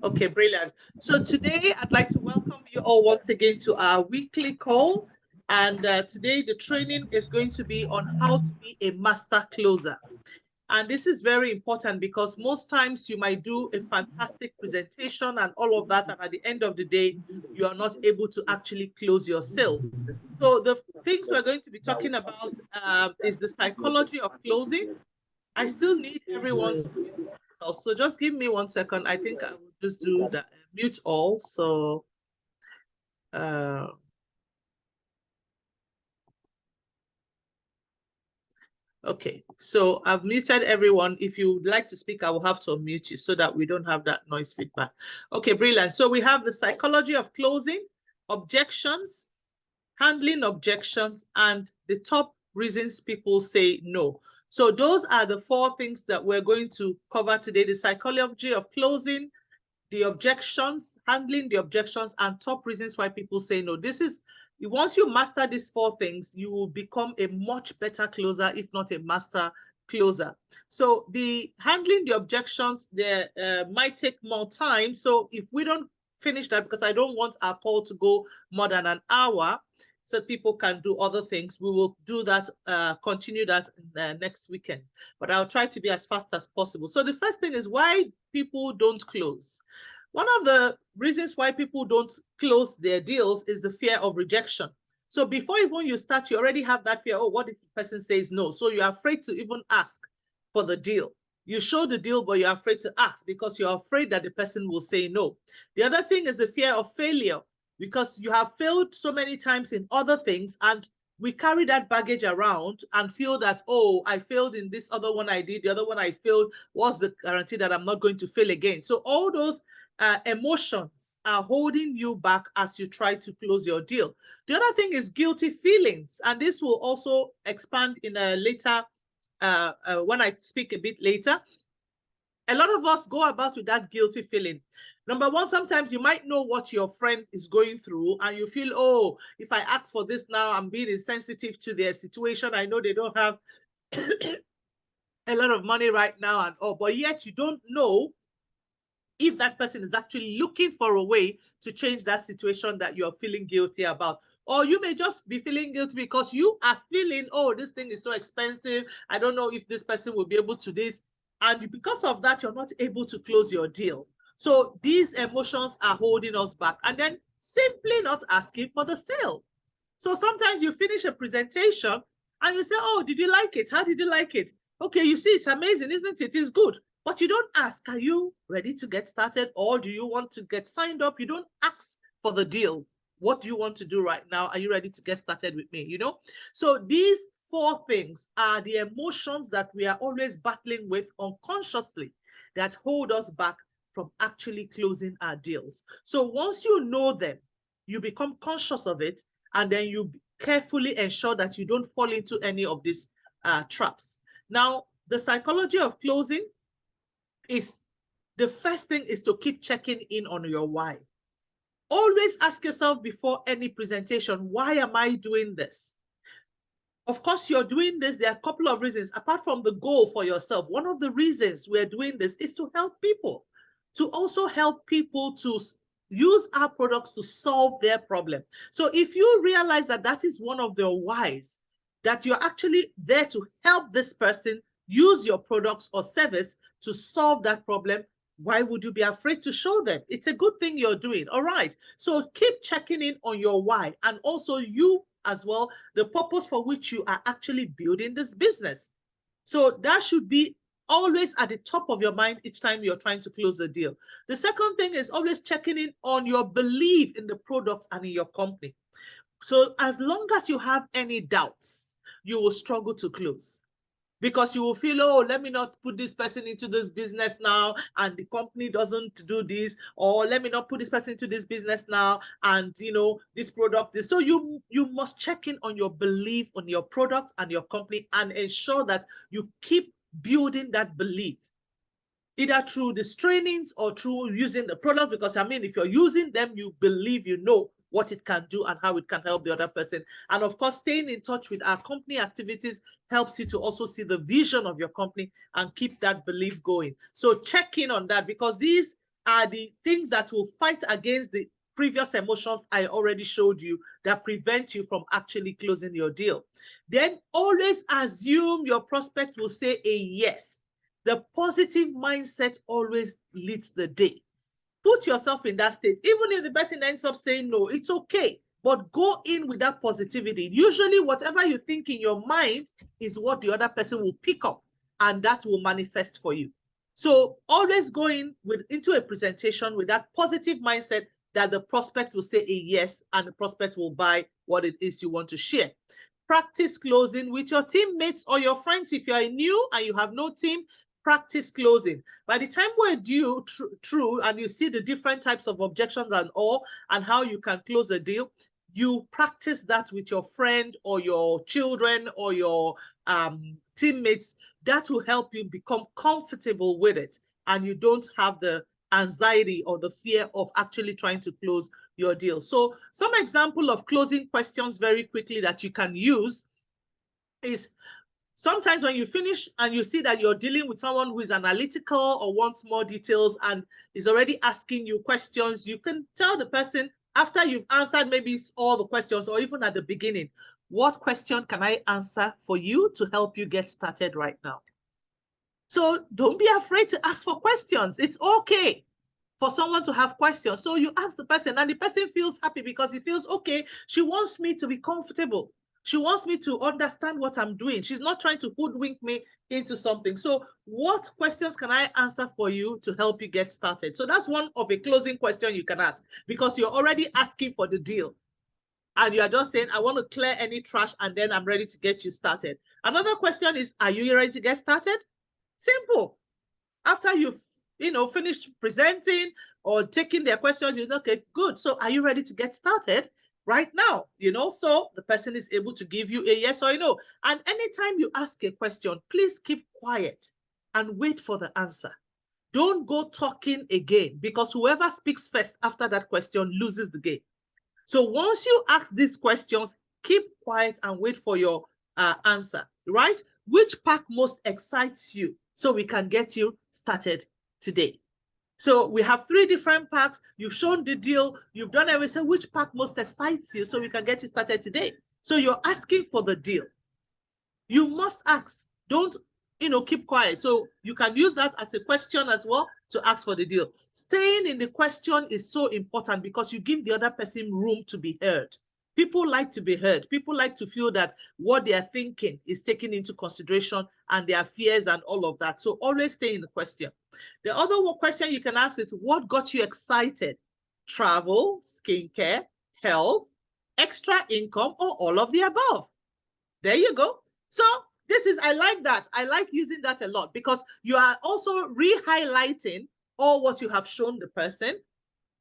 Okay, brilliant. So today I'd like to welcome you all once again to our weekly call. And today the training is going to be on how to be a master closer. And this is very important because most times you might do a fantastic presentation and all of that. And at the end of the day, you are not able to actually close your sale. So the things we're going to be talking about is the psychology of closing. I still need everyone to mute themselves. So just give me 1 second. I think I will just do that. Mute all. So uh, okay. So I've muted everyone. If you would like to speak, I will have to unmute you so that we don't have that noise feedback. Okay, brilliant. So we have the psychology of closing, objections, handling objections, and the top reasons people say no. So those are the 4 things that we're going to cover today: the psychology of closing, the objections, handling the objections, and top reasons why people say no. This is, once you master these 4 things, you will become a much better closer, if not a master closer. So the handling the objections, there might take more time. So if we don't finish that, because I don't want our call to go more than an hour, so people can do other things, we will do that, continue that next weekend. But I'll try to be as fast as possible. So the first thing is why people don't close. One of the reasons why people don't close their deals is the fear of rejection. So before even you start, you already have that fear. Oh, what if the person says no? So you're afraid to even ask for the deal. You show the deal, but you're afraid to ask because you're afraid that the person will say no. The other thing is the fear of failure, because you have failed so many times in other things, and we carry that baggage around and feel that, oh, I failed in this other one I did, the other one I failed. What's the guarantee that I'm not going to fail again? So all those emotions are holding you back as you try to close your deal. The other thing is guilty feelings, and this will also expand in a later, when I speak a bit later. A lot of us go about with that guilty feeling. Number one, sometimes you might know what your friend is going through and you feel, oh, if I ask for this now, I'm being insensitive to their situation. I know they don't have a lot of money right now and all, but yet you don't know if that person is actually looking for a way to change that situation that you're feeling guilty about. Or you may just be feeling guilty because you are feeling, oh, this thing is so expensive. I don't know if this person will be able to this. And because of that, you're not able to close your deal. So these emotions are holding us back. And then simply not asking for the sale. So sometimes you finish a presentation and you say, oh, did you like it? How did you like it? Okay, you see, it's amazing, isn't it? It's good. But you don't ask, are you ready to get started, or do you want to get signed up? You don't ask for the deal. What do you want to do right now? Are you ready to get started with me? So these 4 things are the emotions that we are always battling with unconsciously that hold us back from actually closing our deals. So once you know them, you become conscious of it, and then you carefully ensure that you don't fall into any of these traps. Now, the psychology of closing is, the first thing is to keep checking in on your why. Always ask yourself before any presentation, why am I doing this? Of course, you're doing this. There are a couple of reasons. Apart from the goal for yourself, one of the reasons we're doing this is to help people, to also help people to use our products to solve their problem. So if you realize that that is one of the whys, that you're actually there to help this person use your products or service to solve that problem, why would you be afraid to show them? It's a good thing you're doing. All right. So keep checking in on your why, and also you as well, the purpose for which you are actually building this business. So that should be always at the top of your mind each time you're trying to close a deal. The second thing is always checking in on your belief in the product and in your company. So as long as you have any doubts, you will struggle to close, because you will feel, oh, let me not put this person into this business now and the company doesn't do this, or let me not put this person into this business now and this product is. So you must check in on your belief on your product and your company, and ensure that you keep building that belief, either through these trainings or through using the products, because if you're using them, you believe what it can do and how it can help the other person. And of course, staying in touch with our company activities helps you to also see the vision of your company and keep that belief going. So check in on that, because these are the things that will fight against the previous emotions I already showed you that prevent you from actually closing your deal. Then always assume your prospect will say a yes. The positive mindset always leads the day. Put yourself in that state. Even if the person ends up saying no, it's okay. But go in with that positivity. Usually, whatever you think in your mind is what the other person will pick up, and that will manifest for you. So always go in into a presentation with that positive mindset that the prospect will say a yes, and the prospect will buy what it is you want to share. Practice closing with your teammates or your friends. If you are new and you have no team, practice closing. By the time we're due through and you see the different types of objections and all, and how you can close a deal, you practice that with your friend or your children or your teammates. That will help you become comfortable with it, and you don't have the anxiety or the fear of actually trying to close your deal. So some example of closing questions very quickly that you can use is, sometimes when you finish and you see that you're dealing with someone who is analytical or wants more details and is already asking you questions, you can tell the person after you've answered maybe all the questions, or even at the beginning, what question can I answer for you to help you get started right now? So don't be afraid to ask for questions. It's okay for someone to have questions. So you ask the person, and the person feels happy because he feels, okay, she wants me to be comfortable. She wants me to understand what I'm doing. She's not trying to hoodwink me into something. So what questions can I answer for you to help you get started? So that's one of a closing question you can ask, because you're already asking for the deal. And you are just saying, I want to clear any trash, and then I'm ready to get you started. Another question is, are you ready to get started? Simple. After you've finished presenting or taking their questions, okay, good. So are you ready to get started right now? So the person is able to give you a yes or a no. And anytime you ask a question, please keep quiet and wait for the answer. Don't go talking again, because whoever speaks first after that question loses the game. So once you ask these questions, keep quiet and wait for your answer, right? Which pack most excites you, so we can get you started today? So we have 3 different packs. You've shown the deal. You've done everything. Which pack most excites you, so we can get you started today? So you're asking for the deal. You must ask. Don't keep quiet. So you can use that as a question as well to ask for the deal. Staying in the question is so important, because you give the other person room to be heard. People like to be heard. People like to feel that what they are thinking is taken into consideration, and their fears and all of that. So always stay in the question. The other question you can ask is, what got you excited? Travel, skincare, health, extra income, or all of the above? There you go. So I like that. I like using that a lot, because you are also re-highlighting all what you have shown the person,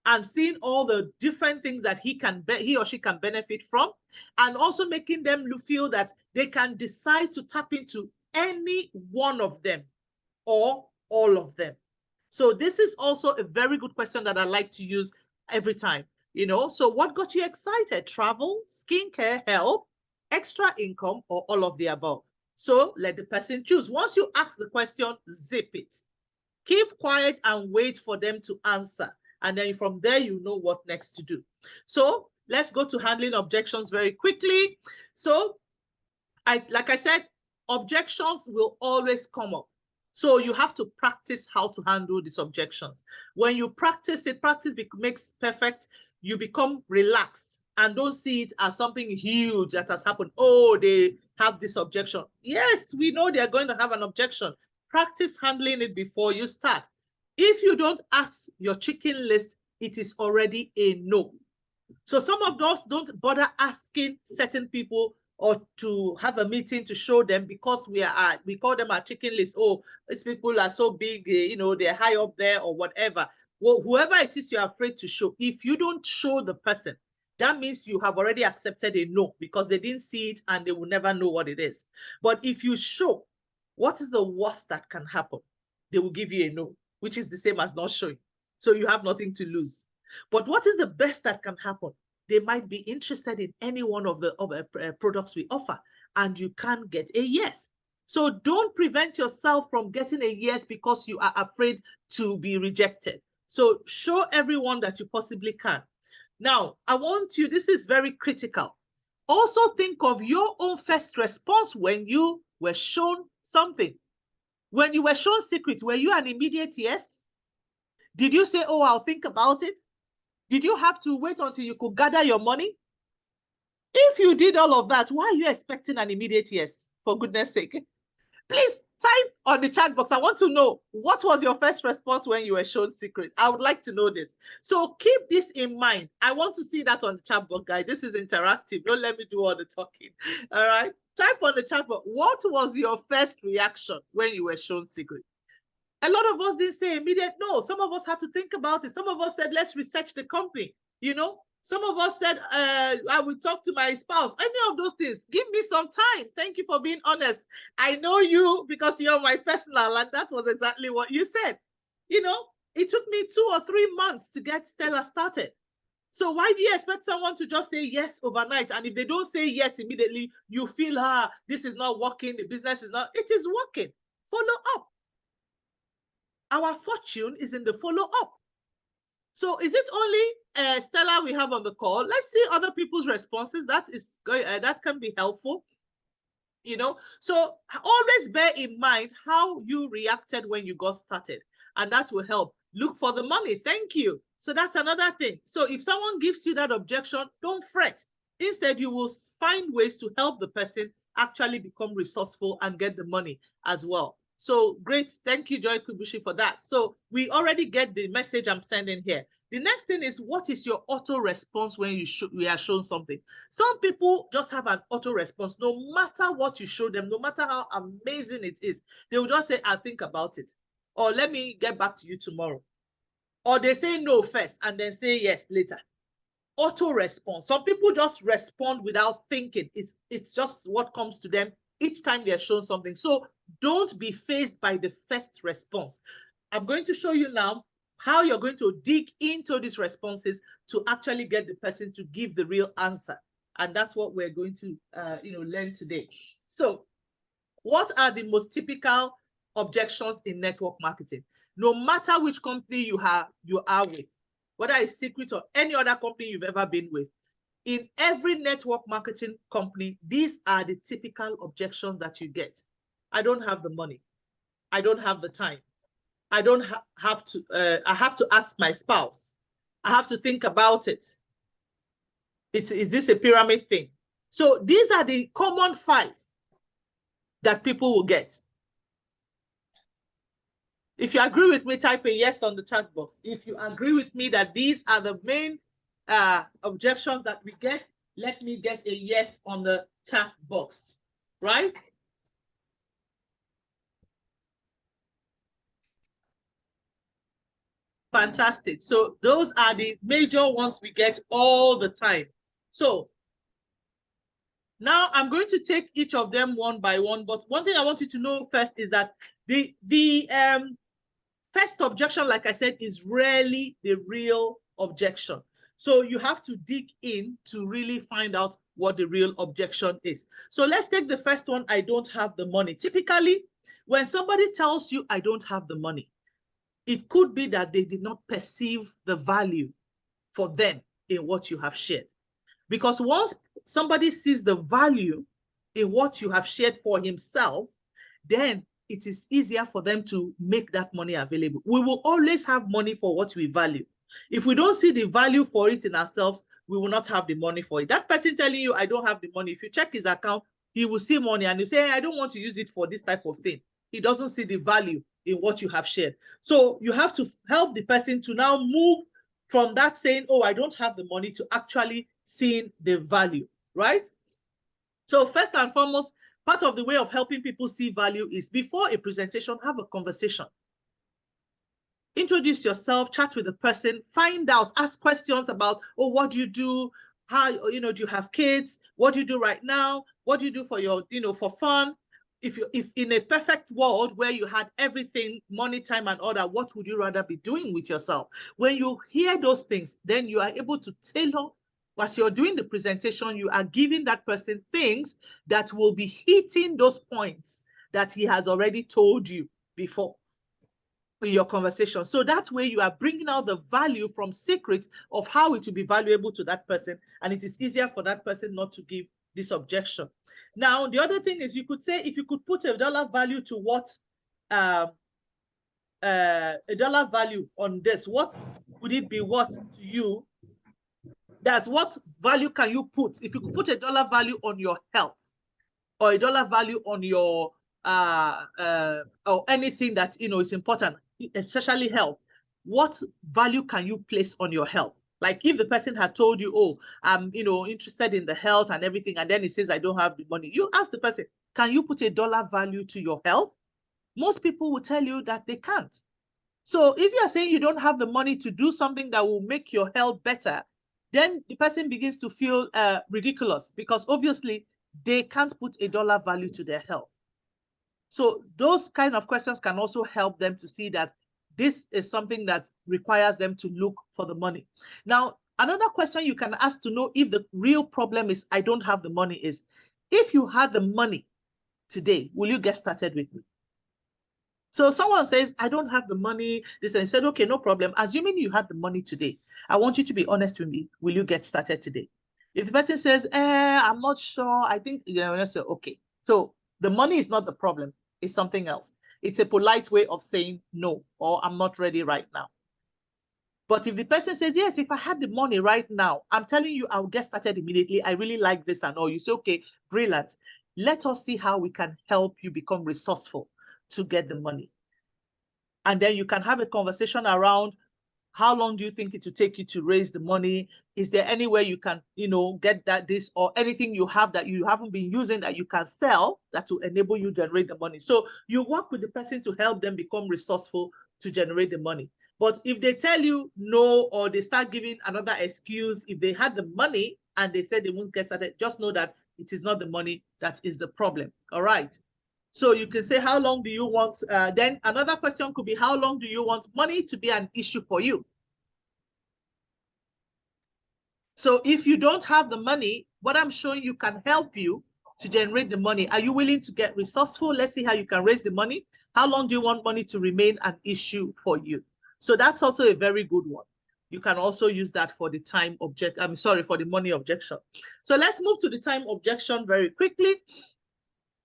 and seeing all the different things that he or she can benefit from, and also making them feel that they can decide to tap into any one of them or all of them. So this is also a very good question that I like to use every time. So what got you excited? Travel, skincare, health, extra income, or all of the above? So let the person choose. Once you ask the question, zip it. Keep quiet and wait for them to answer. And then from there, you know what next to do. So let's go to handling objections very quickly. So like I said, objections will always come up. So you have to practice how to handle these objections. When you practice it, practice makes perfect. You become relaxed and don't see it as something huge that has happened. Oh, they have this objection. Yes, we know they're going to have an objection. Practice handling it before you start. If you don't ask your chicken list, it is already a no. So some of us don't bother asking certain people or to have a meeting to show them, because we call them our chicken list. Oh, these people are so big, they're high up there or whatever. Well, whoever it is you're afraid to show, if you don't show the person, that means you have already accepted a no, because they didn't see it and they will never know what it is. But if you show, what is the worst that can happen? They will give you a no, which is the same as not showing. So you have nothing to lose. But what is the best that can happen? They might be interested in any one of the products we offer, and you can get a yes. So don't prevent yourself from getting a yes because you are afraid to be rejected. So show everyone that you possibly can. Now, I want you, this is very critical. Also think of your own first response when you were shown something. When you were shown secret, were you an immediate yes? Did you say, oh, I'll think about it? Did you have to wait until you could gather your money? If you did all of that, why are you expecting an immediate yes? For goodness sake. Please type on the chat box. I want to know, what was your first response when you were shown secret? I would like to know this. So keep this in mind. I want to see that on the chat box, guys. This is interactive. Don't let me do all the talking. All right. Type on the chat box. What was your first reaction when you were shown secret? A lot of us didn't say immediate no. Some of us had to think about it. Some of us said, let's research the company. You know, some of us said, I will talk to my spouse. Any of those things. Give me some time. Thank you for being honest. I know you because you're my personal, and that was exactly what you said. You know, it took me 2 or 3 months to get Stella started. So why do you expect someone to just say yes overnight? And if they don't say yes immediately, you feel, this is not working. The business is not, it is working. Follow up. Our fortune is in the follow-up. So is it only Stella we have on the call? Let's see other people's responses. That can be helpful. You know, so always bear in mind how you reacted when you got started, and that will help. Look for the money. Thank you. So that's another thing. So if someone gives you that objection, don't fret. Instead, you will find ways to help the person actually become resourceful and get the money as well. So great. Thank you, Joy Kubushi, for that. So we already get the message I'm sending here. The next thing is, what is your auto response when we are shown something? Some people just have an auto response. No matter what you show them, no matter how amazing it is, they will just say, I'll think about it. Or let me get back to you tomorrow. Or they say no first and then say yes later. Auto response. Some people just respond without thinking. It's just what comes to them each time they're shown something. So don't be fazed by the first response. I'm going to show you now how you're going to dig into these responses to actually get the person to give the real answer. And that's what we're going to learn today. So what are the most typical objections in network marketing? No matter which company you are with, whether it's Secret or any other company you've ever been with, in every network marketing company, these are the typical objections that you get. I don't have the money. I don't have the time. I don't have to, I have to ask my spouse. I have to think about it. Is this a pyramid thing? So these are the common 5 that people will get. If you agree with me, type a yes on the chat box. If you agree with me that these are the main objections that we get, let me get a yes on the chat box, right? Fantastic. So those are the major ones we get all the time. So now I'm going to take each of them one by one, but one thing I want you to know first is that the first objection, like I said, is rarely the real objection. So you have to dig in to really find out what the real objection is. So let's take the first one, I don't have the money. Typically, when somebody tells you, I don't have the money, it could be that they did not perceive the value for them in what you have shared. Because once somebody sees the value in what you have shared for himself, then it is easier for them to make that money available. We will always have money for what we value. If we don't see the value for it in ourselves, we will not have the money for it. That person telling you, I don't have the money, if you check his account, he will see money and you say, hey, I don't want to use it for this type of thing. He doesn't see the value in what you have shared. So you have to help the person to now move from that saying, oh, I don't have the money, to actually seeing the value, right? So first and foremost, part of the way of helping people see value is, before a presentation, have a conversation. Introduce yourself, chat with the person, find out, ask questions about, oh, what do you do? How, do you have kids? What do you do right now? What do you do for your, for fun? If in a perfect world where you had everything, money, time, and order, what would you rather be doing with yourself? When you hear those things, then you are able to tailor. As you're doing the presentation, you are giving that person things that will be hitting those points that he has already told you before. in your conversation. So that way you are bringing out the value from secrets of how it will be valuable to that person. And it is easier for that person not to give this objection. Now, the other thing is you could say, if you could put a dollar value to what, a dollar value on this, what would it be worth to you? That's what value can you put? If you could put a dollar value on your health, or a dollar value on your or anything that is important, especially health, what value can you place on your health? Like if the person had told you, oh, I'm interested in the health and everything, and then he says, I don't have the money, you ask the person, can you put a dollar value to your health? Most people will tell you that they can't. So if you are saying you don't have the money to do something that will make your health better, then the person begins to feel ridiculous, because obviously they can't put a dollar value to their health. So those kind of questions can also help them to see that this is something that requires them to look for the money. Now, another question you can ask to know if the real problem is I don't have the money is, if you had the money today, will you get started with me? So someone says, I don't have the money. This, and he said, okay, no problem. Assuming you had the money today, I want you to be honest with me. Will you get started today? If the person says, I'm not sure, I think, I say, okay. So the money is not the problem. It's something else. It's a polite way of saying no, or I'm not ready right now. But if the person says, yes, if I had the money right now, I'm telling you, I'll get started immediately. I really like this and all. You say, okay, brilliant. Let us see how we can help you become resourceful to get the money. And then you can have a conversation around, how long do you think it will take you to raise the money? Is there any way you can, get this or anything you have that you haven't been using that you can sell that will enable you to generate the money? So you work with the person to help them become resourceful to generate the money. But if they tell you no, or they start giving another excuse, if they had the money and they said they won't get started, just know that it is not the money that is the problem. All right. So you can say, how long do you want? Then another question could be, how long do you want money to be an issue for you? So if you don't have the money, what I'm showing you can help you to generate the money. Are you willing to get resourceful? Let's see how you can raise the money. How long do you want money to remain an issue for you? So that's also a very good one. You can also use that for the time object. I'm sorry, for the money objection. So let's move to the time objection very quickly.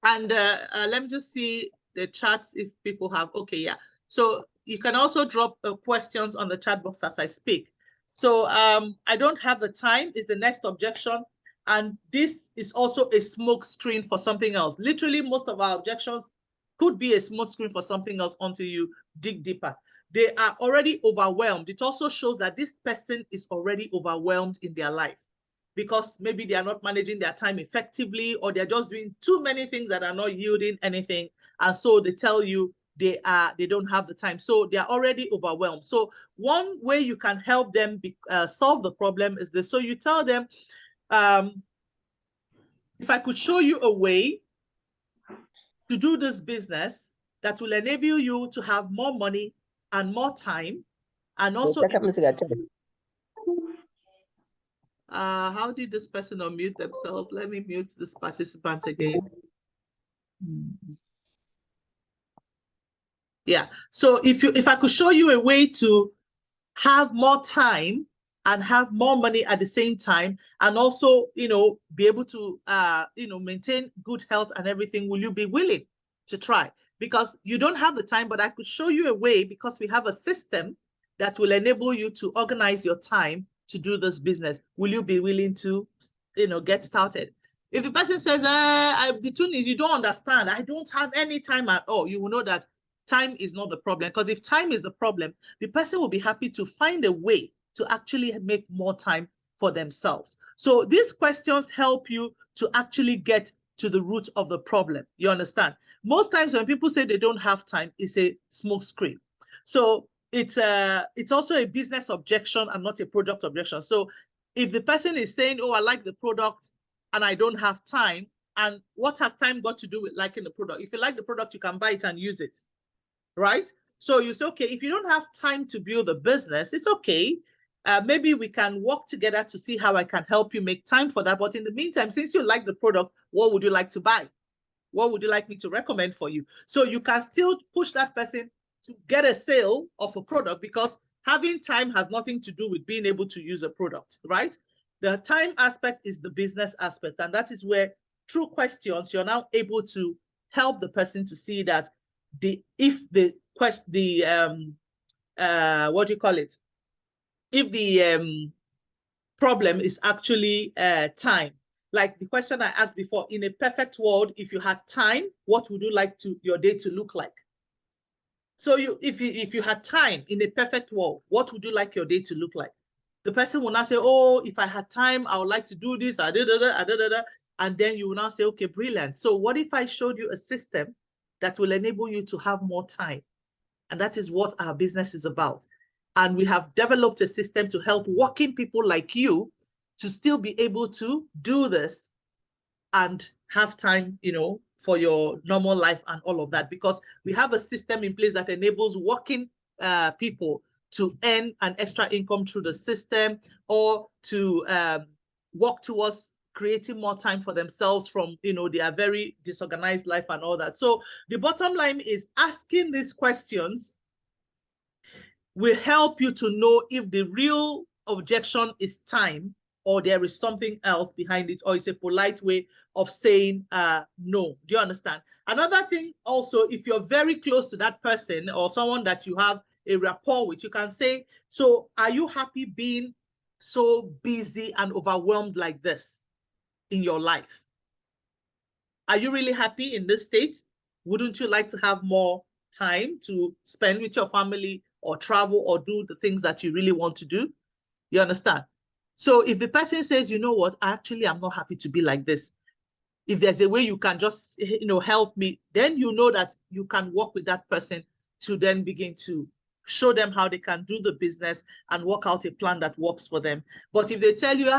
And let me just see the chats if people have, okay, yeah. So you can also drop questions on the chat box as I speak. So I don't have the time is the next objection. And this is also a smoke screen for something else. Literally, most of our objections could be a smoke screen for something else until you dig deeper. They are already overwhelmed. It also shows that this person is already overwhelmed in their life, because maybe they are not managing their time effectively, or they're just doing too many things that are not yielding anything. And so they tell you they don't have the time. So they are already overwhelmed. So one way you can help them solve the problem is this. So you tell them, if I could show you a way to do this business that will enable you to have more money and more time, and also how did this person unmute themselves? Let me mute this participant again. Yeah. So if I could show you a way to have more time and have more money at the same time, and also, be able to, maintain good health and everything, will you be willing to try? Because you don't have the time, but I could show you a way, because we have a system that will enable you to organize your time to do this business. Will you be willing to, get started? If the person says, the truth is you don't understand, I don't have any time at all, you will know that time is not the problem. Because if time is the problem, the person will be happy to find a way to actually make more time for themselves. So these questions help you to actually get to the root of the problem. You understand? Most times when people say they don't have time, it's a smoke screen. So it's also a business objection and not a product objection. So if the person is saying, oh, I like the product and I don't have time, and what has time got to do with liking the product? If you like the product, you can buy it and use it, right? So you say, okay, if you don't have time to build a business, it's okay. Maybe we can work together to see how I can help you make time for that. But in the meantime, since you like the product, what would you like to buy? What would you like me to recommend for you? So you can still push that person to get a sale of a product, because having time has nothing to do with being able to use a product, right? The time aspect is the business aspect, and that is where through questions you're now able to help the person to see that if the what do you call it? If the problem is actually time. Like the question I asked before, in a perfect world, if you had time, what would you like your day to look like? So if you had time in a perfect world, what would you like your day to look like? The person will now say, oh, if I had time, I would like to do this, and then you will now say, okay, brilliant. So what if I showed you a system that will enable you to have more time? And that is what our business is about. And we have developed a system to help working people like you to still be able to do this and have time, for your normal life and all of that, because we have a system in place that enables working people to earn an extra income through the system, or to work towards creating more time for themselves from, their very disorganized life and all that. So the bottom line is asking these questions will help you to know if the real objection is time, or there is something else behind it, or it's a polite way of saying no. Do you understand? Another thing also, if you're very close to that person or someone that you have a rapport with, you can say, so are you happy being so busy and overwhelmed like this in your life? Are you really happy in this state? Wouldn't you like to have more time to spend with your family, or travel, or do the things that you really want to do? You understand? So if the person says, you know what, actually, I'm not happy to be like this, if there's a way you can just, help me, then you know that you can work with that person to then begin to show them how they can do the business and work out a plan that works for them. But if they tell you,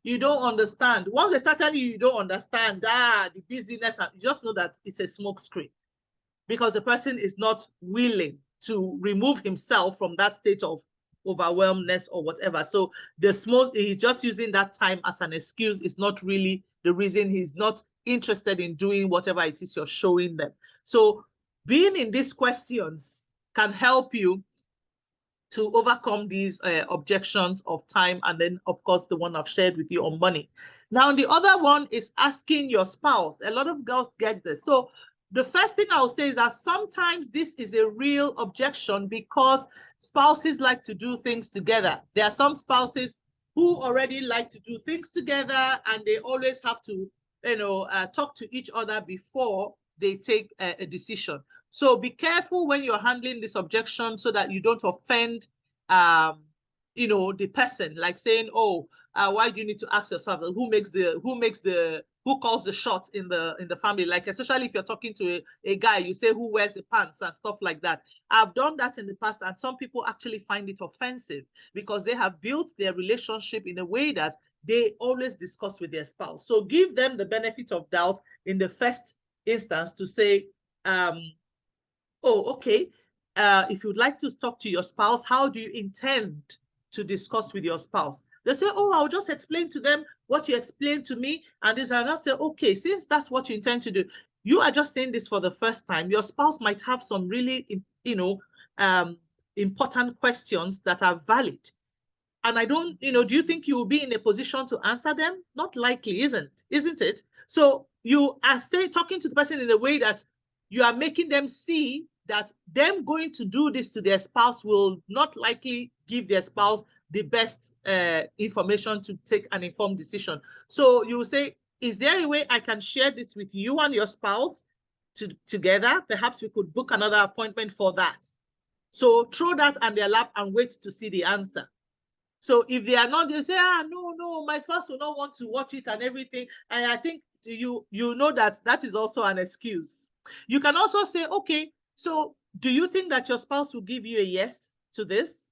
you don't understand, once they start telling you don't understand, the busyness, you just know that it's a smoke screen, because the person is not willing to remove himself from that state of overwhelmness or whatever. So he's just using that time as an excuse. It's not really the reason. He's not interested in doing whatever it is you're showing them. So being in these questions can help you to overcome these objections of time, and then, of course, the one I've shared with you on money. Now, the other one is asking your spouse. A lot of girls get this. So the first thing I'll say is that sometimes this is a real objection, because spouses like to do things together. There are some spouses who already like to do things together, and they always have to, talk to each other before they take a decision. So be careful when you're handling this objection, so that you don't offend, the person, like saying, oh, why do you need to ask yourself who calls the shots in the family? Like, especially if you're talking to a guy, you say who wears the pants and stuff like that. I've done that in the past, and some people actually find it offensive, because they have built their relationship in a way that they always discuss with their spouse. So give them the benefit of doubt in the first instance to say, oh, okay, if you'd like to talk to your spouse, how do you intend to discuss with your spouse? They say, oh, I'll just explain to them what you explained to me. And this, and I'll say, okay, since that's what you intend to do, you are just saying this for the first time. Your spouse might have some really, important questions that are valid. And I don't, do you think you will be in a position to answer them? Not likely, isn't it? So you are talking to the person in a way that you are making them see that them going to do this to their spouse will not likely give their spouse the best information to take an informed decision. So you will say, is there a way I can share this with you and your spouse together? Perhaps we could book another appointment for that. So throw that on their lap and wait to see the answer. So if they are not, they say, no, my spouse will not want to watch it and everything. And I think you know that is also an excuse. You can also say, okay, so do you think that your spouse will give you a yes to this?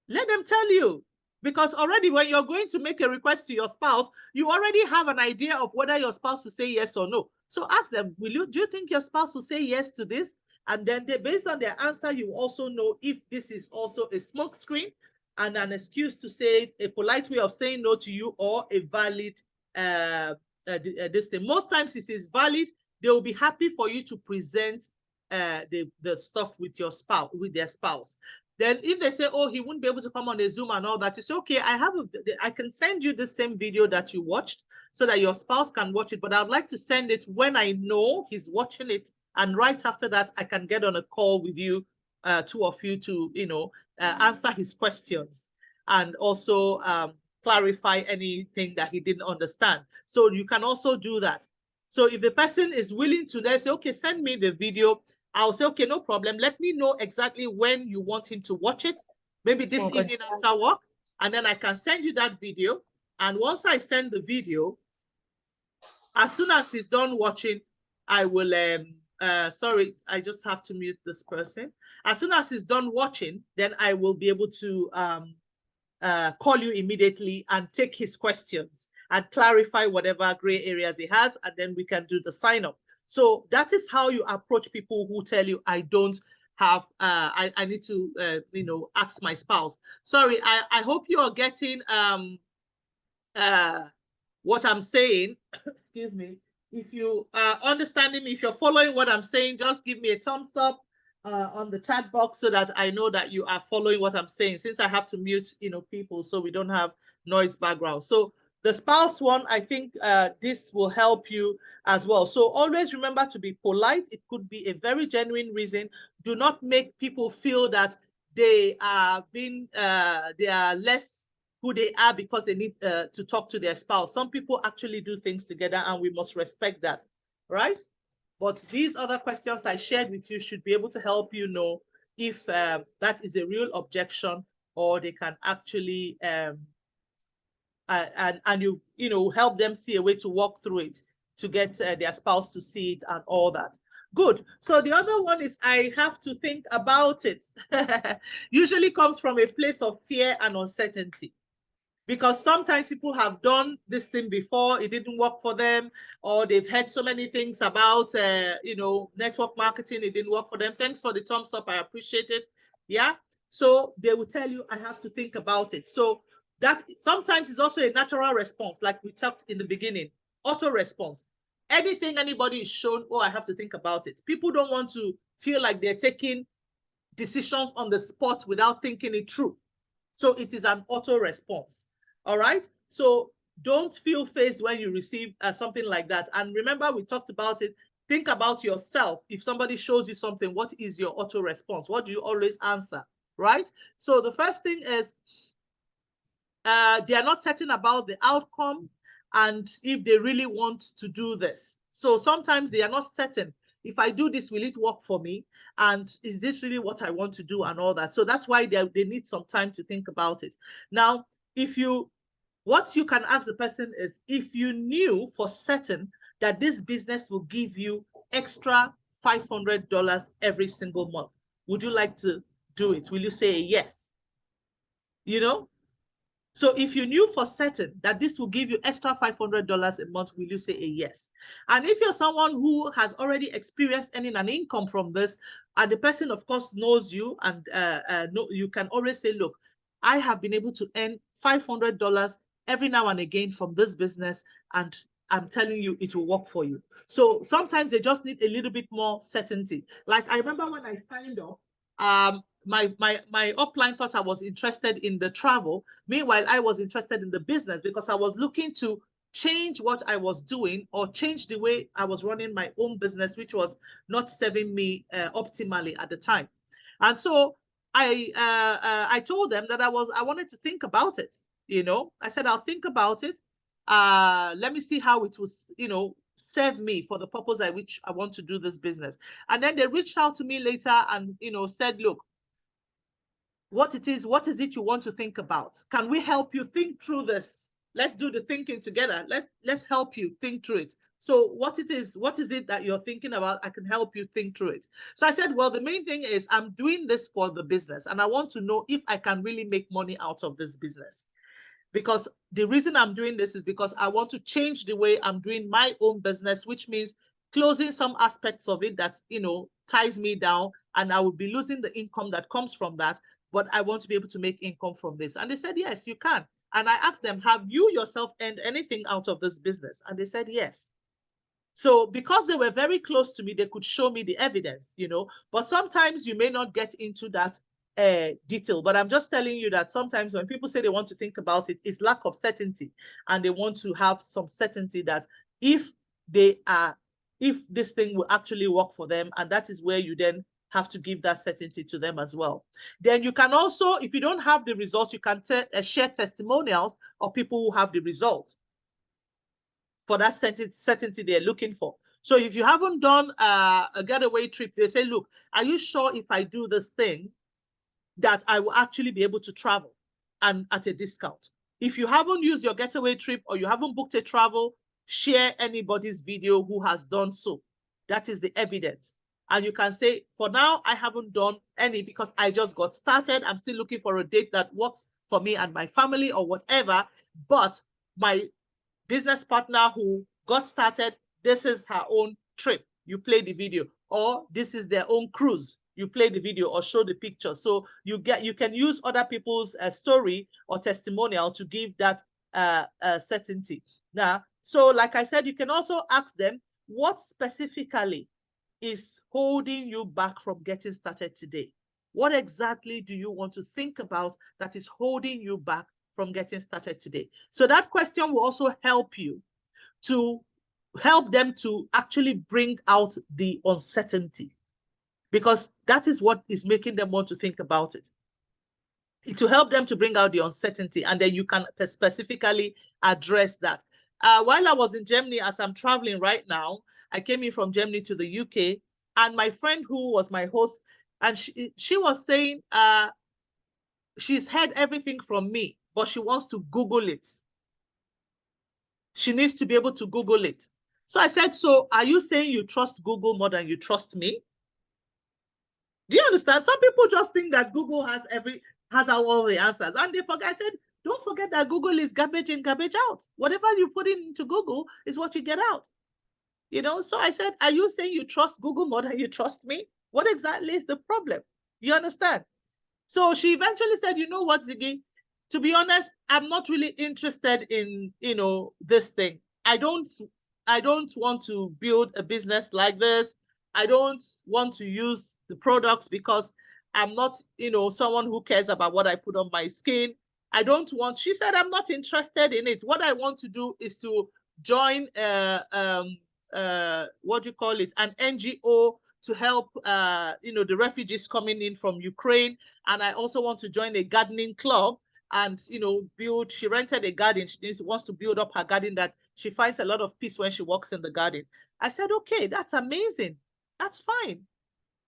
Let them tell you. Because already when you're going to make a request to your spouse, you already have an idea of whether your spouse will say yes or no. So ask them, do you think your spouse will say yes to this? And then based on their answer, you also know if this is also a smokescreen and an excuse to say, a polite way of saying no to you, or a valid this thing. Most times it is valid. They will be happy for you to present the stuff with your spouse, with their spouse. Then if they say, oh, he wouldn't be able to come on a Zoom and all that, you say, okay, I can send you the same video that you watched so that your spouse can watch it, but I'd like to send it when I know he's watching it. And right after that, I can get on a call with you, two of you, to, answer his questions and also clarify anything that he didn't understand. So you can also do that. So if the person is willing to, let's say, okay, send me the video, I'll say, okay, no problem. Let me know exactly when you want him to watch it. Maybe this evening after work, and then I can send you that video. And once I send the video, as soon as he's done watching, I will, sorry, I just have to mute this person. As soon as he's done watching, then I will be able to call you immediately and take his questions and clarify whatever gray areas he has, and then we can do the sign up. So that is how you approach people who tell you, I don't have, I need to, ask my spouse. Sorry, I hope you are getting what I'm saying. Excuse me. If you are understanding me, if you're following what I'm saying, just give me a thumbs up on the chat box so that I know that you are following what I'm saying, since I have to mute, people so we don't have noise background. So the spouse one, I think this will help you as well. So always remember to be polite. It could be a very genuine reason. Do not make people feel that they are they are less who they are because they need to talk to their spouse. Some people actually do things together, and we must respect that, right? But these other questions I shared with you should be able to help you know if that is a real objection, or they can actually and you help them see a way to walk through it to get their spouse to see it and all that. Good. So the other one is I have to think about it. Usually comes from a place of fear and uncertainty, because sometimes people have done this thing before, it didn't work for them, or they've heard so many things about network marketing, it didn't work for them. Thanks for the thumbs up, I appreciate it. Yeah, so they will tell you, I have to think about it. So that sometimes is also a natural response, like we talked in the beginning, auto response. Anything anybody is shown, oh, I have to think about it. People don't want to feel like they're taking decisions on the spot without thinking it through. So it is an auto response. All right. So don't feel phased when you receive something like that. And remember, we talked about it. Think about yourself. If somebody shows you something, what is your auto response? What do you always answer? Right. So the first thing is they are not certain about the outcome and if they really want to do this. So sometimes they are not certain. If I do this, will it work for me? And is this really what I want to do and all that? So that's why they need some time to think about it. Now, what you can ask the person is, if you knew for certain that this business will give you extra $500 every single month, would you like to do it? Will you say yes? So if you knew for certain that this will give you extra $500 a month, will you say a yes? And if you're someone who has already experienced earning an income from this, and the person, of course, knows you, and you can always say, look, I have been able to earn $500 every now and again from this business, and I'm telling you, it will work for you. So sometimes they just need a little bit more certainty. Like I remember when I signed up, my upline thought I was interested in the travel. Meanwhile, I was interested in the business because I was looking to change what I was doing, or change the way I was running my own business, which was not serving me optimally at the time. And so I told them that I wanted to think about it. I said, I'll think about it. Let me see how it was, serve me for the purpose at which I want to do this business. And then they reached out to me later and, said, look, what is it you want to think about? Can we help you think through this? Let's do the thinking together. Let's help you think through it. So what is it that you're thinking about? I can help you think through it. So I said, well, the main thing is I'm doing this for the business, and I want to know if I can really make money out of this business. Because the reason I'm doing this is because I want to change the way I'm doing my own business, which means closing some aspects of it that, ties me down, and I will be losing the income that comes from that. But I want to be able to make income from this. And they said, yes, you can. And I asked them, have you yourself earned anything out of this business? And they said, yes. So because they were very close to me, they could show me the evidence, you know, but sometimes you may not get into that detail. But I'm just telling you that sometimes when people say they want to think about it, it's lack of certainty, and they want to have some certainty that if this thing will actually work for them, and that is where you then have to give that certainty to them as well. Then you can also, if you don't have the results, you can share testimonials of people who have the results for that certainty they're looking for. So if you haven't done a getaway trip, they say, look, are you sure if I do this thing that I will actually be able to travel and at a discount? If you haven't used your getaway trip or you haven't booked a travel, share anybody's video who has done so. That is the evidence. And you can say, for now, I haven't done any because I just got started. I'm still looking for a date that works for me and my family or whatever. But my business partner who got started, this is her own trip. You play the video. Or this is their own cruise. You play the video or show the picture. So you can use other people's story or testimonial to give that certainty. Now, so like I said, you can also ask them, what specifically is holding you back from getting started today? What exactly do you want to think about that is holding you back from getting started today? So that question will also help you to help them to actually bring out the uncertainty, because that is what is making them want to think about it. To help them to bring out the uncertainty, and then you can specifically address that. While I was in Germany, as I'm traveling right now, I came in from Germany to the UK, and my friend who was my host, and she was saying she's heard everything from me, but she wants to Google it. She needs to be able to Google it. So I said, so are you saying you trust Google more than you trust me? Do you understand? Some people just think that Google has all the answers, and they forget it. Don't forget that Google is garbage in, garbage out. Whatever you put into Google is what you get out. You know, so I said, are you saying you trust Google more than you trust me? What exactly is the problem? You understand? So she eventually said, you know what, Ziggy, to be honest, I'm not really interested in, this thing. I don't want to build a business like this. I don't want to use the products because I'm not, someone who cares about what I put on my skin. She said, I'm not interested in it. What I want to do is to join, what do you call it, an NGO to help, the refugees coming in from Ukraine. And I also want to join a gardening club and, she rented a garden. She wants to build up her garden, that she finds a lot of peace when she walks in the garden. I said, okay, that's amazing. That's fine.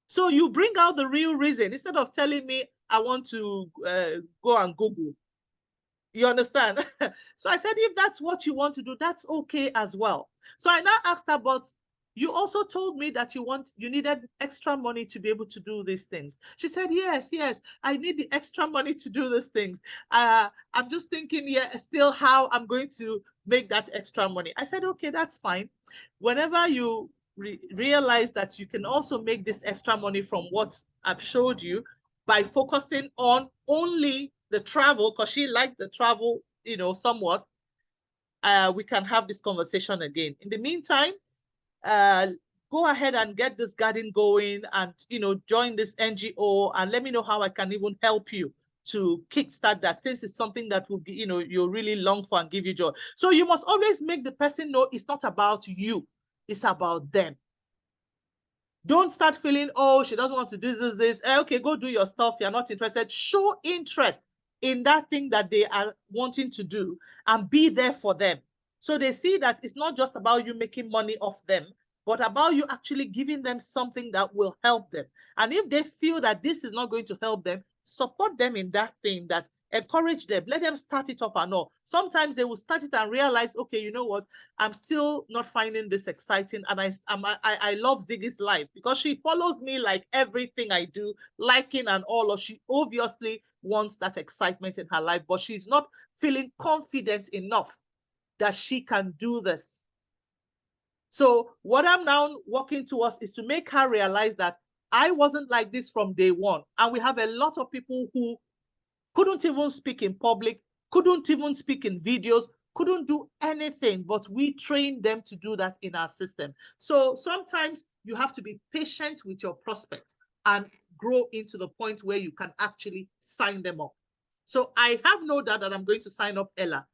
So you bring out the real reason instead of telling me I want to go and Google. You understand? So I said, if that's what you want to do, that's okay as well. So I now asked her, but you also told me that you needed extra money to be able to do these things. She said, yes, I need the extra money to do these things. I'm just thinking, still how I'm going to make that extra money. I said, okay, that's fine. Whenever you realize that you can also make this extra money from what I've showed you by focusing on only the travel, because she liked the travel, somewhat, we can have this conversation again. In the meantime, go ahead and get this garden going and, join this NGO and let me know how I can even help you to kickstart that, since it's something that will be, you'll really long for and give you joy. So you must always make the person know it's not about you, it's about them. Don't start feeling, oh, she doesn't want to do this. Okay, go do your stuff. You're not interested. Show interest in that thing that they are wanting to do and be there for them. So they see that it's not just about you making money off them, but about you actually giving them something that will help them. And if they feel that this is not going to help them, support them in that thing, that encourage them, let them start it up and all. Sometimes they will start it and realize, okay, you know what, I'm still not finding this exciting. And I love Ziggy's life because she follows me like everything I do, liking and all, or she obviously wants that excitement in her life, but she's not feeling confident enough that she can do this. So what I'm now working towards is to make her realize that I wasn't like this from day one. And we have a lot of people who couldn't even speak in public, couldn't even speak in videos, couldn't do anything, but we trained them to do that in our system. So sometimes you have to be patient with your prospects and grow into the point where you can actually sign them up. So I have no doubt that I'm going to sign up Ella,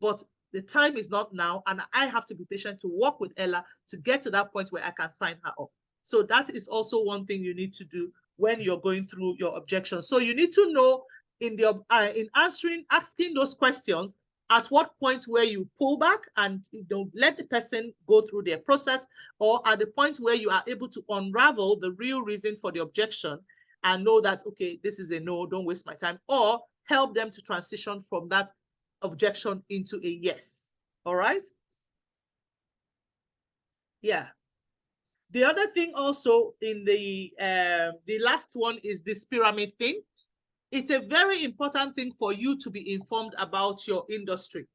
but the time is not now, and I have to be patient to work with Ella to get to that point where I can sign her up. So that is also one thing you need to do when you're going through your objections. So you need to know in asking those questions, at what point where you pull back and you don't let the person go through their process, or at the point where you are able to unravel the real reason for the objection and know that, okay, this is a no, don't waste my time, or help them to transition from that objection into a yes. All right? Yeah. The other thing also in the last one is this pyramid thing. It's a very important thing for you to be informed about your industry.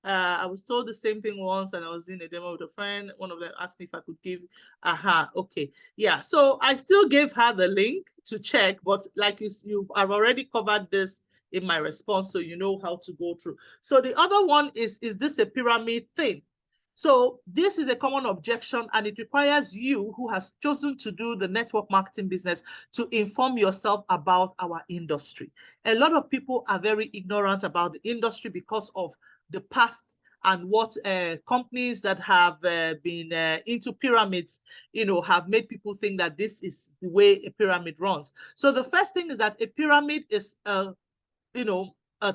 I was told the same thing once, and I was in a demo with a friend. One of them asked me if I could give, okay. Yeah, so I still gave her the link to check, but like I've already covered this in my response, so you know how to go through. So the other one is this a pyramid thing? So this is a common objection, and it requires you who has chosen to do the network marketing business to inform yourself about our industry. A lot of people are very ignorant about the industry because of the past and what companies that have been into pyramids, have made people think that this is the way a pyramid runs. So the first thing is that a pyramid is, a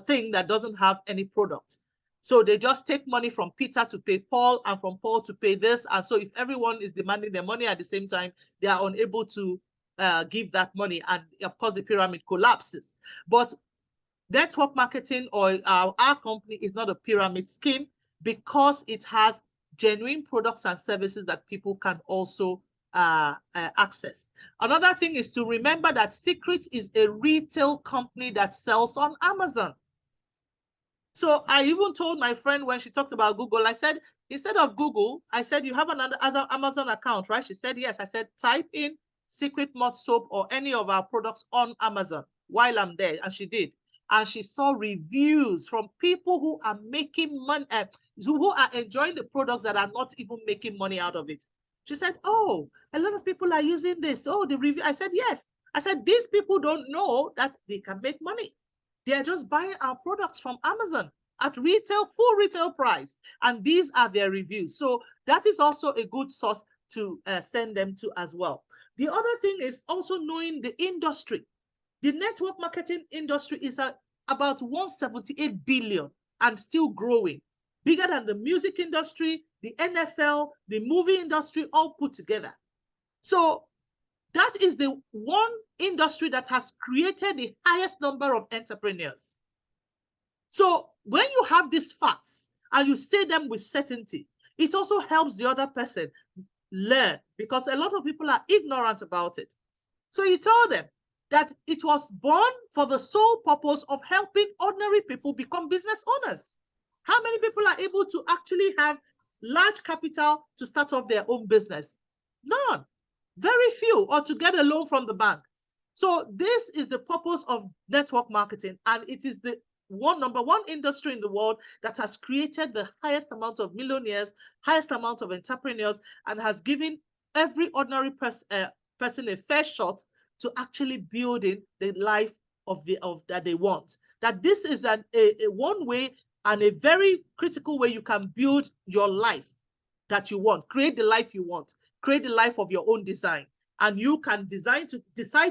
thing that doesn't have any product. So they just take money from Peter to pay Paul, and from Paul to pay this. And so if everyone is demanding their money at the same time, they are unable to give that money. And of course, the pyramid collapses. But network marketing or our company is not a pyramid scheme because it has genuine products and services that people can also access. Another thing is to remember that Secret is a retail company that sells on Amazon. So I even told my friend when she talked about Google, I said, instead of Google, I said, you have another Amazon account, right? She said, yes. I said, type in Secret Mud Soap or any of our products on Amazon while I'm there. And she did. And she saw reviews from people who are making money, who are enjoying the products that are not even making money out of it. She said, oh, a lot of people are using this. Oh, the review. I said, yes. I said, these people don't know that they can make money. They are just buying our products from Amazon at full retail price. And these are their reviews. So that is also a good source to send them to as well. The other thing is also knowing the industry. The network marketing industry is about 178 billion and still growing, bigger than the music industry, the NFL, the movie industry, all put together. So that is the one industry that has created the highest number of entrepreneurs. So when you have these facts and you say them with certainty, it also helps the other person learn, because a lot of people are ignorant about it. So you tell them that it was born for the sole purpose of helping ordinary people become business owners. How many people are able to actually have large capital to start off their own business? None. Very few, or to get a loan from the bank. So this is the purpose of network marketing, and it is the number one industry in the world that has created the highest amount of millionaires, highest amount of entrepreneurs, and has given every ordinary person a fair shot to actually building the life that they want. That this is a one way and a very critical way you can build your life that you want, create the life you want, create the life of your own design. And you can decide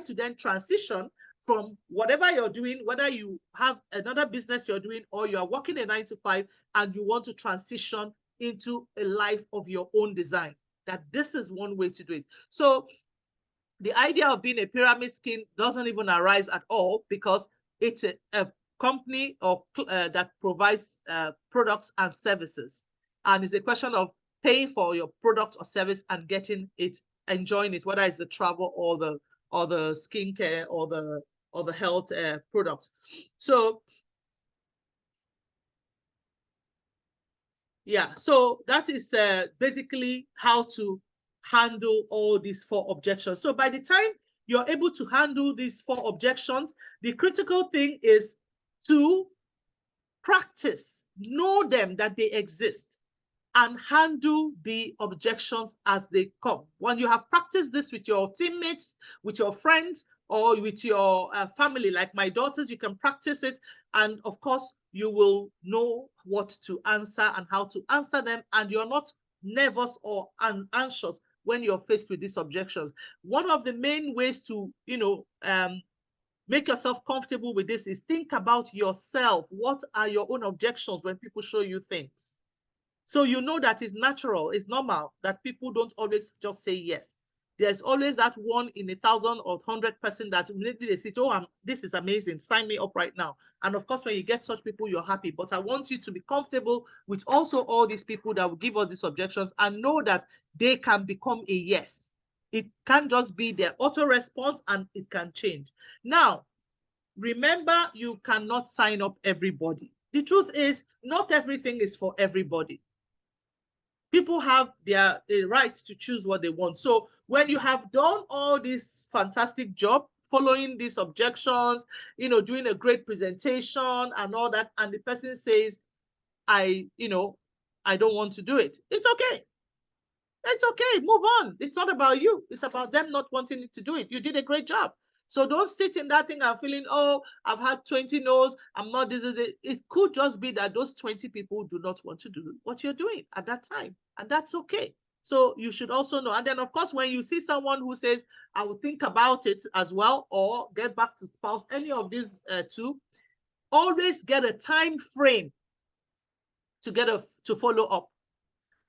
to then transition from whatever you're doing, whether you have another business you're doing or you are working a 9-to-5 and you want to transition into a life of your own design. That this is one way to do it. So the idea of being a pyramid scheme doesn't even arise at all, because it's a company that provides products and services. And it's a question of paying for your product or service and getting it, enjoying it, whether it's the travel or the skincare or the health products. So yeah, so that is basically how to handle all these 4 objections. So by the time you're able to handle these 4 objections, the critical thing is to practice, know them that they exist, and handle the objections as they come. When you have practiced this with your teammates, with your friends, or with your family, like my daughters, you can practice it. And of course, you will know what to answer and how to answer them. And you're not nervous or anxious when you're faced with these objections. One of the main ways to, make yourself comfortable with this is think about yourself. What are your own objections when people show you things? So you know that it's natural, it's normal that people don't always just say yes. There's always that 1 in 1,000 or 100% that immediately they say, oh, this is amazing, sign me up right now. And of course, when you get such people, you're happy. But I want you to be comfortable with also all these people that will give us these objections and know that they can become a yes. It can't just be their auto response, and it can change. Now, remember, you cannot sign up everybody. The truth is, not everything is for everybody. People have their right to choose what they want. So when you have done all this fantastic job, following these objections, doing a great presentation and all that, and the person says, I don't want to do it, it's okay. It's okay, move on. It's not about you. It's about them not wanting to do it. You did a great job. So don't sit in that thing and feeling, oh, I've had 20 no's, I'm not, this is it. It could just be that those 20 people do not want to do what you're doing at that time. And that's okay. So you should also know. And then, of course, when you see someone who says, I will think about it as well, or get back to spouse, any of these two, always get a time frame to follow up.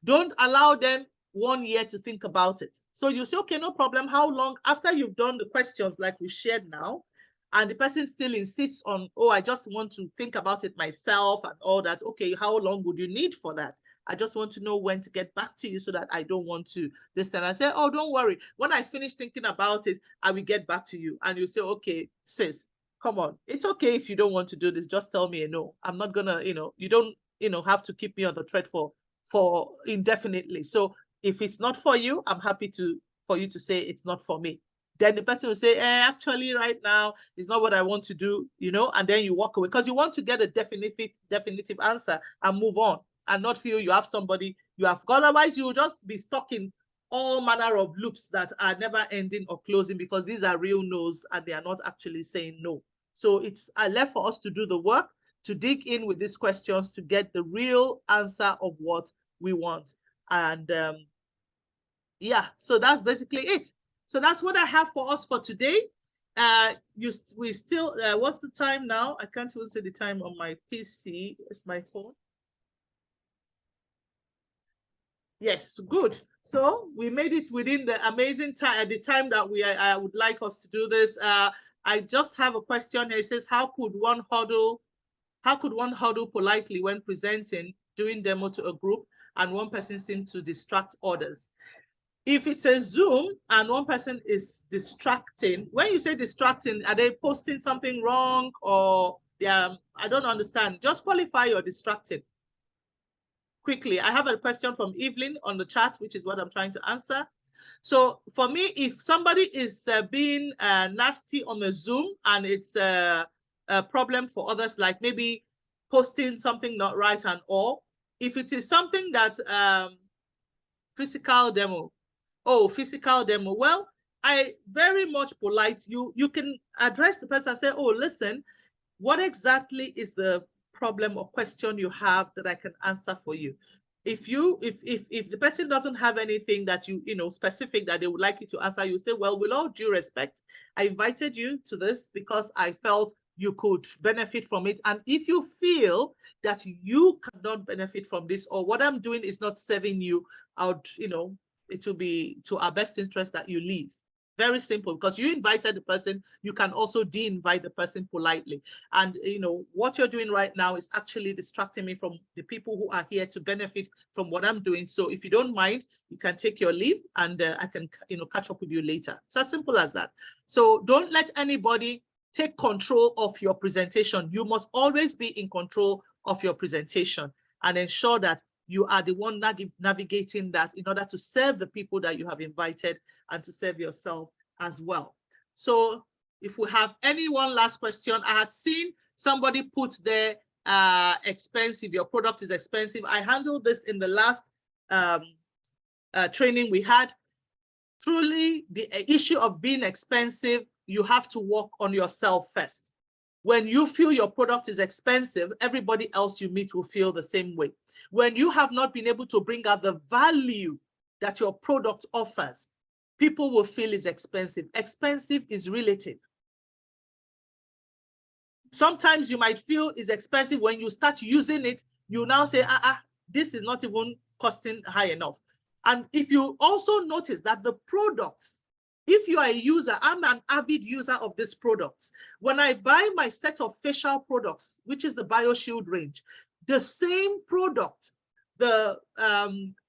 Don't allow them 1 year to think about it. So you say, okay, no problem. How long after you've done the questions like we shared now, and the person still insists on, oh, I just want to think about it myself and all that. Okay, how long would you need for that? I just want to know when to get back to you so that I don't want to this time. I say, oh, don't worry. When I finish thinking about it, I will get back to you. And you say, okay, sis, come on. It's okay if you don't want to do this. Just tell me a no. I'm not gonna, you don't, have to keep me on the thread for indefinitely. So if it's not for you, I'm happy for you to say it's not for me. Then the person will say, actually, right now, it's not what I want to do, and then you walk away because you want to get a definitive answer and move on and not feel you have somebody you have. Otherwise, you will just be stuck in all manner of loops that are never ending or closing because these are real no's and they are not actually saying no. So it's left for us to do the work, to dig in with these questions to get the real answer of what we want. And yeah, so that's basically it. So that's what I have for us for today. We still, what's the time now? I can't even see the time on my PC. It's my phone. Yes, good. So we made it within the amazing time, the time that I would like us to do this. I just have a question here. It says, how could one huddle politely when presenting, doing demo to a group, and one person seems to distract others? If it's a Zoom and one person is distracting, when you say distracting, are they posting something wrong or I don't understand. Just qualify your distracting. Quickly, I have a question from Evelyn on the chat, which is what I'm trying to answer. So for me, if somebody is being nasty on the Zoom and it's a problem for others, like maybe posting something not right and all, if it is something that physical demo, well, I very much polite. You can address the person and say, oh, listen, what exactly is the problem or question you have that I can answer for you? If the person doesn't have anything that specific that they would like you to answer, you say, well, with all due respect, I invited you to this because I felt you could benefit from it. And if you feel that you cannot benefit from this, or what I'm doing is not serving you, it will be to our best interest that you leave. Very simple, because you invited the person, you can also de-invite the person politely. And what you're doing right now is actually distracting me from the people who are here to benefit from what I'm doing. So if you don't mind, you can take your leave and I can catch up with you later. It's as simple as that. So don't let anybody take control of your presentation. You must always be in control of your presentation and ensure that you are the one navigating that in order to serve the people that you have invited and to serve yourself as well. So if we have any one last question, I had seen somebody put there, expensive, your product is expensive. I handled this in the last training we had. Truly, the issue of being expensive, you have to work on yourself first. When you feel your product is expensive, everybody else you meet will feel the same way. When you have not been able to bring out the value that your product offers, people will feel it's expensive. Expensive is relative. Sometimes you might feel it's expensive. When you start using it, you now say, this is not even costing high enough. And if you also notice that the products, if you are a user, I'm an avid user of these products. When I buy my set of facial products, which is the BioShield range, the same product, the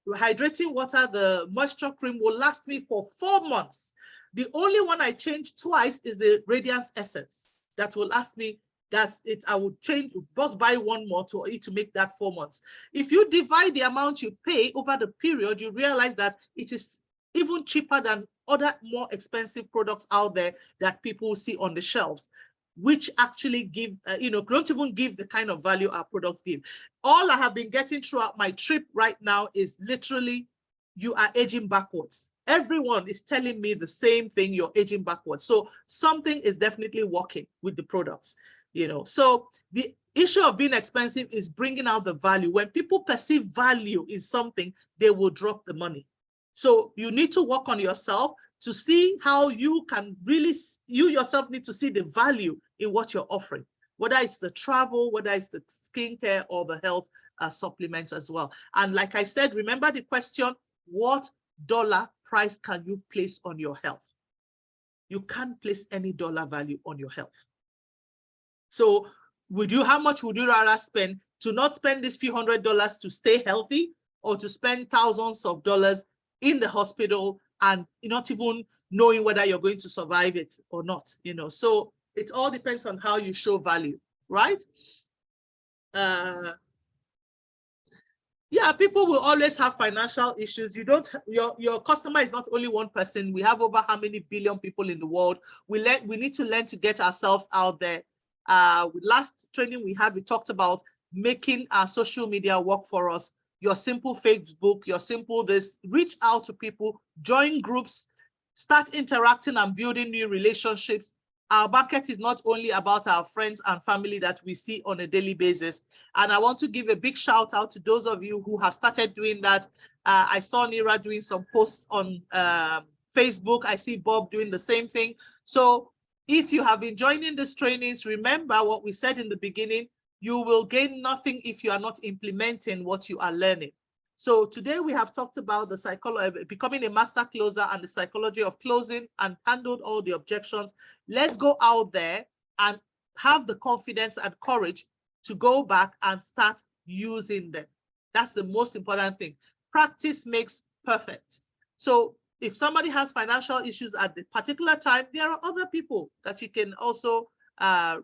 hydrating water, the moisture cream will last me for 4 months. The only one I change twice is the Radiance Essence. That will last me, that's it. I would change, just buy one more to make that 4 months. If you divide the amount you pay over the period, you realize that it is even cheaper than other more expensive products out there that people see on the shelves, which actually give, don't even give the kind of value our products give. All I have been getting throughout my trip right now is literally, you are aging backwards. Everyone is telling me the same thing, you're aging backwards. So something is definitely working with the products, So the issue of being expensive is bringing out the value. When people perceive value in something, they will drop the money. So you need to work on yourself to see how you can really, you yourself need to see the value in what you're offering, whether it's the travel, whether it's the skincare or the health supplements as well. And like I said, remember the question, what dollar price can you place on your health? You can't place any dollar value on your health. So how much would you rather spend to not spend this few $100s to stay healthy, or to spend thousands of dollars in the hospital and not even knowing whether you're going to survive it or not, So it all depends on how you show value, right? Yeah, people will always have financial issues. Your customer is not only one person. We have over how many billion people in the world. We need to learn to get ourselves out there. Last training we had, we talked about making our social media work for us. Your simple Facebook, your simple this, reach out to people, join groups, start interacting and building new relationships. Our market is not only about our friends and family that we see on a daily basis. And I want to give a big shout out to those of you who have started doing that. I saw Nira doing some posts on Facebook. I see Bob doing the same thing. So if you have been joining these trainings, remember what we said in the beginning, you will gain nothing if you are not implementing what you are learning. So today we have talked about the psychology, becoming a master closer and the psychology of closing, and handled all the objections. Let's go out there and have the confidence and courage to go back and start using them. That's the most important thing. Practice makes perfect. So if somebody has financial issues at the particular time, there are other people that you can also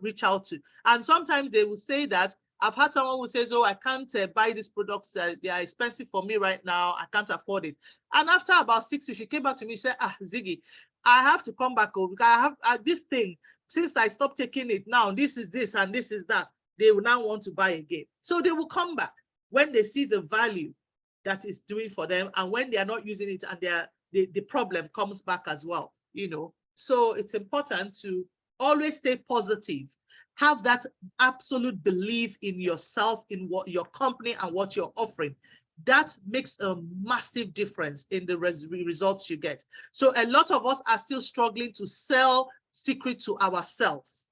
reach out to. And sometimes they will say that, I've had someone who says, oh, I can't buy these products. They are expensive for me right now. I can't afford it. And after about 6 weeks, she came back to me and said, Ziggy, I have to come back over because I have this thing. Since I stopped taking it now, this is this and this is that. They will now want to buy again. So they will come back when they see the value that is doing for them, and when they are not using it and the problem comes back as well, So it's important to always stay positive. Have that absolute belief in yourself, in what your company and what you're offering. That makes a massive difference in the results you get. So a lot of us are still struggling to sell secret to ourselves.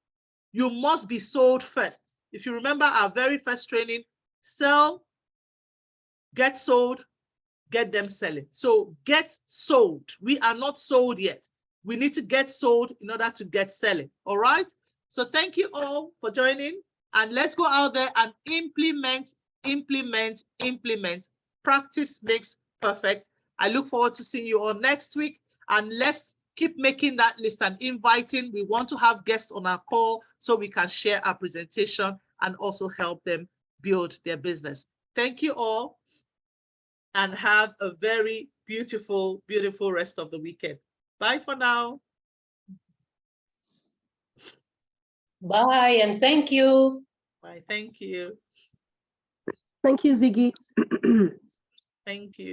You must be sold first. If you remember our very first training, sell, get sold, get them selling. So get sold. We are not sold yet. We need to get sold in order to get selling. All right. So thank you all for joining, and let's go out there and implement. Practice makes perfect. I look forward to seeing you all next week, and let's keep making that list and inviting. We want to have guests on our call so we can share our presentation and also help them build their business. Thank you all, and have a very beautiful, beautiful rest of the weekend. Bye for now. Bye, and thank you. Bye. Thank you. Thank you, Ziggy. Thank you.